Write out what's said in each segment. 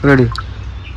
Ready.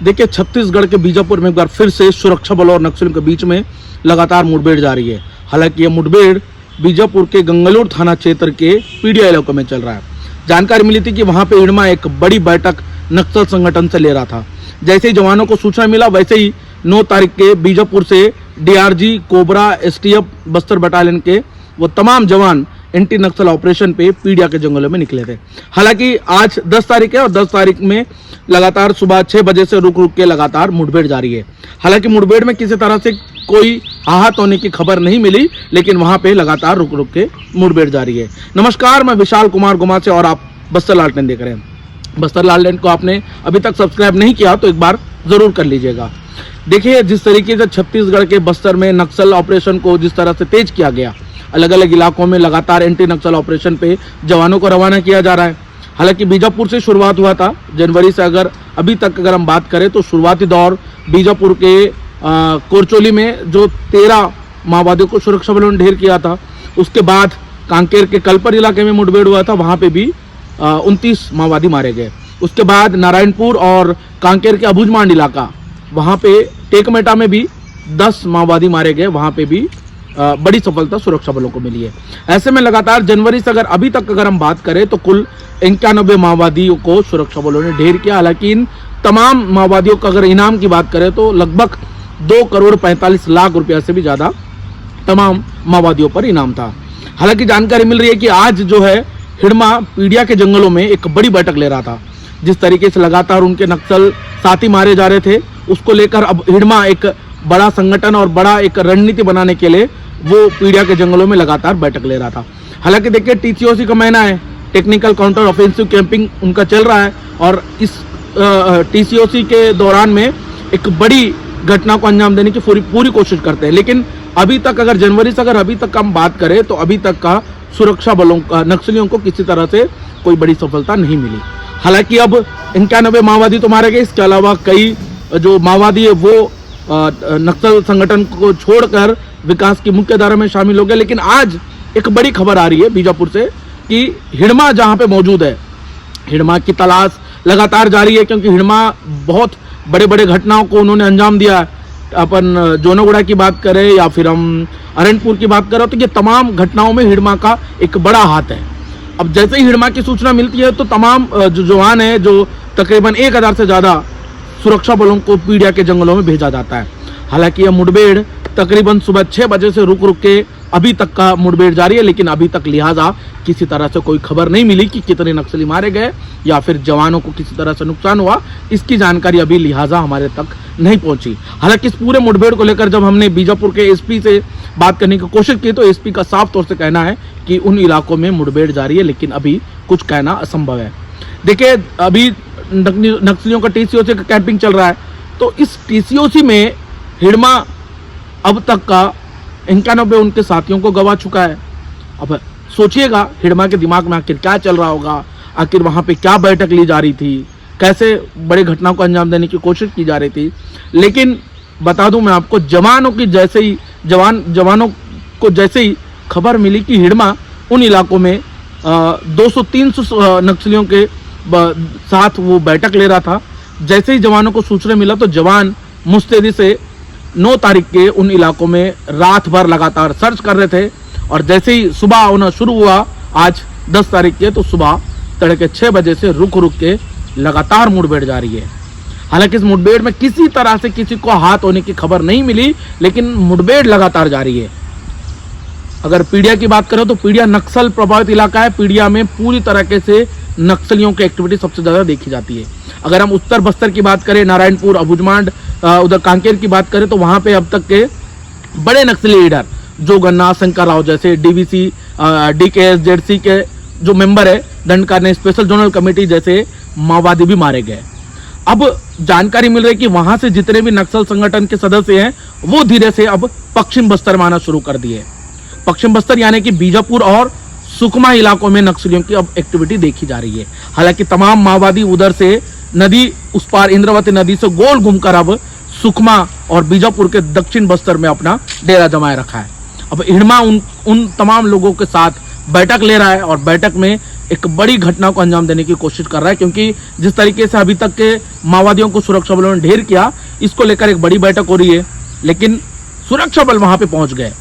देखिए, छत्तीसगढ़ के बीजापुर में एक बार फिर से सुरक्षा बलों और नक्सलियों के बीच में लगातार मुठभेड़ जारी है। हालांकि यह मुठभेड़ बीजापुर के गंगलूर थाना क्षेत्र के पीडिया इलाकों में चल रहा है। जानकारी मिली थी कि वहां पे हिडमा एक बड़ी बैठक नक्सल संगठन से ले रहा था। जैसे ही जवानों को सूचना मिला, वैसे ही 9 तारीख के बीजापुर से DRG, cobra, STF, Bastar battalion के वो तमाम जवान एंटी नक्सल ऑपरेशन पे पीडिया के जंगलों में निकले थे। हालांकि आज 10 तारीख है और 10 तारीख में लगातार सुबह 6 बजे से रुक रुक के लगातार मुठभेड़ जारी है। हालांकि मुठभेड़ में किसी तरह से कोई आहत होने की खबर नहीं मिली, लेकिन वहां पे लगातार रुक रुक के मुठभेड़ जारी है। नमस्कार, मैं विशाल कुमार गुमा से और आप बस्तर लालटेन देख रहे हैं। बस्तर लालटेन को आपने अभी तक सब्सक्राइब नहीं किया तो एक बार जरूर कर लीजिएगा। देखिए, जिस तरीके से छत्तीसगढ़ के बस्तर में नक्सल ऑपरेशन को जिस तरह से तेज किया गया, अलग अलग इलाकों में लगातार एंटी नक्सल ऑपरेशन पे जवानों को रवाना किया जा रहा है। हालांकि बीजापुर से शुरुआत हुआ था जनवरी से, अभी तक अगर हम बात करें तो शुरुआती दौर बीजापुर के कोरचोली में जो 13 माओवादियों को सुरक्षा बलों ने ढेर किया था। उसके बाद कांकेर के कलपर इलाके में मुठभेड़ हुआ था, वहां पे भी 29 माओवादी मारे गए। उसके बाद नारायणपुर और कांकेर के अबुझमांड इलाका, वहां पे टेकमेटा में भी 10 माओवादी मारे गए, वहां पे भी बड़ी सफलता सुरक्षा बलों को मिली है। ऐसे में लगातार जनवरी से अभी तक अगर हम बात करें तो कुल 91 माओवादियों को सुरक्षा बलों ने ढेर किया। हालांकि इन तमाम माओवादियों का अगर इनाम की बात करें तो लगभग 2 करोड़ 45 लाख रुपया से भी ज्यादा तमाम माओवादियों पर इनाम था। हालांकि जानकारी मिल रही है कि आज जो है हिडमा पीडिया के जंगलों में एक बड़ी बैठक ले रहा था। जिस तरीके से लगातार उनके नक्सल साथी मारे जा रहे थे, उसको लेकर अब हिडमा एक बड़ा संगठन और बड़ा एक रणनीति बनाने के लिए वो पीडिया के जंगलों में लगातार बैठक ले रहा था। हालांकि देखिए, टीसीओसी का महीना है, टेक्निकल काउंटर ऑफेंसिव कैंपिंग उनका चल रहा है और इस टीसीओसी के दौरान में एक बड़ी घटना को अंजाम देने की पूरी कोशिश करते हैं। लेकिन अभी तक अगर जनवरी से अभी तक हम बात करें तो अभी तक का सुरक्षा बलों का नक्सलियों को किसी तरह से कोई बड़ी सफलता नहीं मिली। हालांकि अब 91 माओवादी तो मारे गए, इसके अलावा कई जो माओवादी है वो नक्सल संगठन को छोड़कर विकास की मुख्य धारा में शामिल हो गए। लेकिन आज एक बड़ी खबर आ रही है बीजापुर से कि हिडमा जहां पे मौजूद है, हिडमा की तलाश लगातार जारी है, क्योंकि हिडमा बहुत बड़े बड़े घटनाओं को उन्होंने अंजाम दिया है। अपन जोनागुड़ा की बात करें या फिर हम अरनपुर की बात करें तो ये तमाम घटनाओं में हिडमा का एक बड़ा हाथ है। अब जैसे ही हिडमा की सूचना मिलती है तो तमाम जो जवान है, जो तकरीबन 1000 से ज्यादा सुरक्षा बलों को पीडिया के जंगलों में भेजा जाता है। हालांकि यह मुठभेड़ तकरीबन सुबह 6 बजे से रुक रुक के अभी तक का मुठभेड़ जारी है, लेकिन अभी तक लिहाजा किसी तरह से कोई खबर नहीं मिली कि कितने नक्सली मारे गए या फिर जवानों को किसी तरह से नुकसान हुआ। इसकी जानकारी अभी लिहाजा हमारे तक नहीं पहुंची। हालांकि इस पूरे मुठभेड़ को लेकर जब हमने बीजापुर के एसपी से बात करने की कोशिश की तो एसपी का साफ तौर से कहना है कि उन इलाकों में मुठभेड़ जारी है, लेकिन अभी कुछ कहना असंभव है। देखिए, अभी नक्सलियों का टीसीओसी का कैंपिंग चल रहा है, तो इस टीसीओसी में हिडमा अब तक का 91 उनके साथियों को गवा चुका है। अब सोचिएगा हिडमा के दिमाग में आखिर क्या चल रहा होगा, आखिर वहां पे क्या बैठक ली जा रही थी, कैसे बड़े घटनाओं को अंजाम देने की कोशिश की जा रही थी। लेकिन बता दूं मैं आपको, जवानों को जैसे ही खबर मिली कि हिडमा उन इलाकों में 200-300 नक्सलियों के साथ वो बैठक ले रहा था, जैसे ही जवानों को सूचना मिला तो जवान मुस्तैदी से 9 तारीख के उन इलाकों में रात भर लगातार सर्च कर रहे थे। और जैसे ही सुबह होना शुरू हुआ आज 10 तारीख के, तो सुबह तड़के 6 बजे से रुक रुक के लगातार मुठभेड़ जारी है। हालांकि इस मुठभेड़ में किसी तरह से किसी को हाथ होने की खबर नहीं मिली, लेकिन मुठभेड़ लगातार जारी है। अगर पीडिया की बात करें तो पीडिया नक्सल प्रभावित इलाका है। पीडिया में पूरी तरीके से नक्सलियों की एक्टिविटी सबसे ज्यादा देखी जाती है। अगर हम उत्तर बस्तर की बात करें, नारायणपुर, अबुझमांड, उधर कांकेर की बात करें तो वहां पे अब तक के बड़े नक्सली लीडर जो गन्ना, शंकर राव जैसे डीवीसी, डीकेएस, जेडसी के जो मेंबर है, दंडकारण्य स्पेशल जोनल कमेटी जैसे माओवादी भी मारे गए। अब जानकारी मिल रही है कि वहां से जितने भी नक्सल संगठन के सदस्य हैं वो धीरे से अब पश्चिम बस्तर में आना शुरू कर दिए। पश्चिम बस्तर यानी कि बीजापुर और सुकमा इलाकों में नक्सलियों की अब एक्टिविटी देखी जा रही है। हालांकि तमाम माओवादी उधर से नदी उस पार इंद्रावती नदी से गोल घूमकर अब सुकमा और बीजापुर के दक्षिण बस्तर में अपना डेरा जमाए रखा है। अब हिडमा उन तमाम लोगों के साथ बैठक ले रहा है और बैठक में एक बड़ी घटना को अंजाम देने की कोशिश कर रहा है, क्योंकि जिस तरीके से अभी तक के माओवादियों को सुरक्षा बलों ने ढेर किया, इसको लेकर एक बड़ी बैठक हो रही है। लेकिन सुरक्षा बल वहां पे पहुंच गए।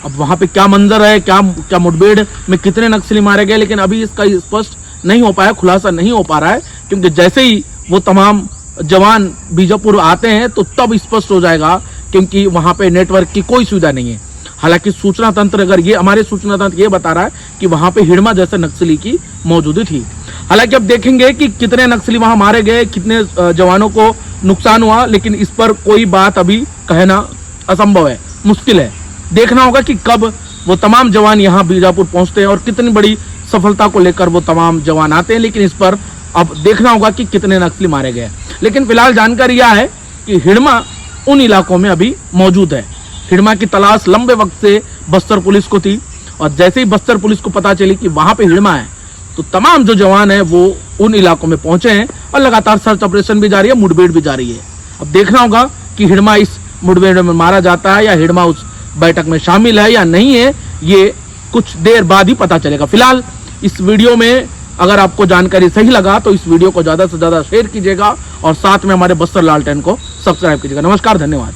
अब वहां पे क्या मंजर है, क्या मुठभेड़ में कितने नक्सली मारे गए, लेकिन अभी इसका स्पष्ट नहीं हो पाया, खुलासा नहीं हो पा रहा है, क्योंकि जैसे ही वो तमाम जवान बीजापुर आते हैं तो तब स्पष्ट हो जाएगा, क्योंकि वहां पे नेटवर्क की कोई सुविधा नहीं है। हालांकि सूचना तंत्र, अगर ये हमारे सूचना तंत्र ये बता रहा है कि वहां पे हिड़मा जैसे नक्सली की मौजूदगी थी। हालांकि अब देखेंगे कि कितने नक्सली वहां मारे गए, कितने जवानों को नुकसान हुआ, लेकिन इस पर कोई बात अभी कहना असंभव है, मुश्किल है। देखना होगा कि कब वो तमाम जवान यहाँ बीजापुर पहुंचते हैं और कितनी बड़ी सफलता को लेकर वो तमाम जवान आते हैं, लेकिन इस पर अब देखना होगा कि कितने नक्सली मारे गए। लेकिन फिलहाल जानकारी यह है कि हिड़मा उन इलाकों में अभी मौजूद है। हिड़मा की तलाश लंबे वक्त से बस्तर पुलिस को थी, और जैसे ही बस्तर पुलिस को पता चली कि वहां पे हिड़मा है, तो तमाम जो जवान है वो उन इलाकों में पहुंचे हैं और लगातार सर्च ऑपरेशन भी जारी है, मुठभेड़ भी जारी है। अब देखना होगा कि हिड़मा इस मुठभेड़ में मारा जाता है या हिड़मा उस बैठक में शामिल है या नहीं है, ये कुछ देर बाद ही पता चलेगा। फिलहाल इस वीडियो में अगर आपको जानकारी सही लगा तो इस वीडियो को ज्यादा से ज्यादा शेयर कीजिएगा और साथ में हमारे बस्तर लालटेन को सब्सक्राइब कीजिएगा। नमस्कार, धन्यवाद।